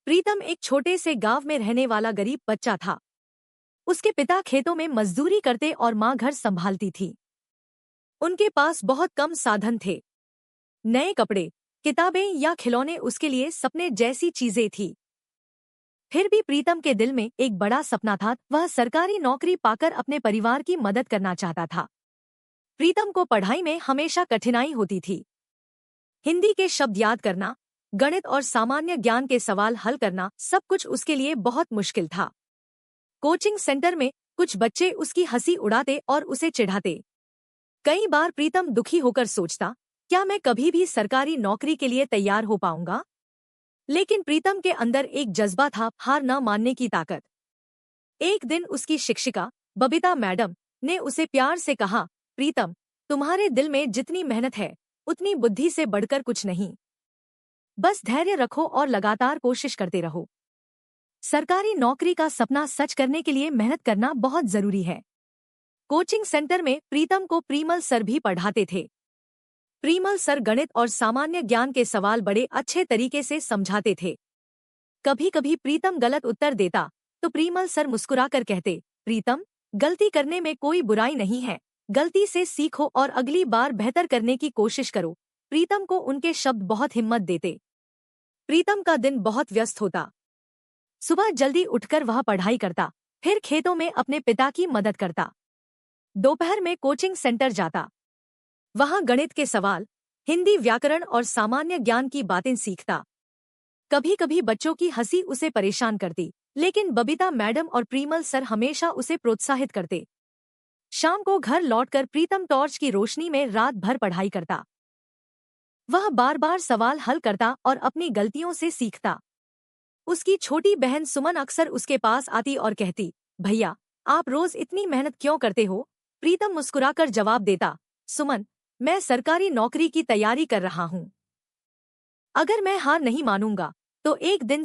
प्रीतम एक छोटे से गांव में रहने वाला गरीब बच्चा था। उसके पिता खेतों में मजदूरी करते और माँ घर संभालती थी। उनके पास बहुत कम साधन थे। नए कपड़े, किताबें या खिलौने उसके लिए सपने जैसी चीजें थी। फिर भी प्रीतम के दिल में एक बड़ा सपना था। वह सरकारी नौकरी पाकर अपने परिवार की मदद करना चाहता था। प्रीतम को पढ़ाई में हमेशा कठिनाई होती थी। हिंदी के शब्द याद करना, गणित और सामान्य ज्ञान के सवाल हल करना, सब कुछ उसके लिए बहुत मुश्किल था। कोचिंग सेंटर में कुछ बच्चे उसकी हंसी उड़ाते और उसे चिढ़ाते। कई बार प्रीतम दुखी होकर सोचता, क्या मैं कभी भी सरकारी नौकरी के लिए तैयार हो पाऊंगा? लेकिन प्रीतम के अंदर एक जज्बा था, हार न मानने की ताकत। एक दिन उसकी शिक्षिका बबीता मैडम ने उसे प्यार से कहा, प्रीतम, तुम्हारे दिल में जितनी मेहनत है उतनी बुद्धि से बढ़कर कुछ नहीं। बस धैर्य रखो और लगातार कोशिश करते रहो। सरकारी नौकरी का सपना सच करने के लिए मेहनत करना बहुत जरूरी है। कोचिंग सेंटर में प्रीतम को प्रीमल सर भी पढ़ाते थे। प्रीमल सर गणित और सामान्य ज्ञान के सवाल बड़े अच्छे तरीके से समझाते थे। कभी कभी प्रीतम गलत उत्तर देता तो प्रीमल सर मुस्कुराकर कहते, प्रीतम, गलती करने में कोई बुराई नहीं है, गलती से सीखो और अगली बार बेहतर करने की कोशिश करो। प्रीतम को उनके शब्द बहुत हिम्मत देते। प्रीतम का दिन बहुत व्यस्त होता। सुबह जल्दी उठकर वह पढ़ाई करता, फिर खेतों में अपने पिता की मदद करता। दोपहर में कोचिंग सेंटर जाता, वहां गणित के सवाल, हिंदी व्याकरण और सामान्य ज्ञान की बातें सीखता। कभी कभी बच्चों की हंसी उसे परेशान करती, लेकिन बबीता मैडम और प्रीमल सर हमेशा उसे प्रोत्साहित करते। शाम को घर लौटकर प्रीतम टॉर्च की रोशनी में रात भर पढ़ाई करता। वह बार बार सवाल हल करता और अपनी गलतियों से सीखता। उसकी छोटी बहन सुमन अक्सर उसके पास आती और कहती, भैया, आप रोज इतनी मेहनत क्यों करते हो? प्रीतम मुस्कुराकर जवाब देता, सुमन, मैं सरकारी नौकरी की तैयारी कर रहा हूँ। अगर मैं हार नहीं मानूंगा तो एक दिन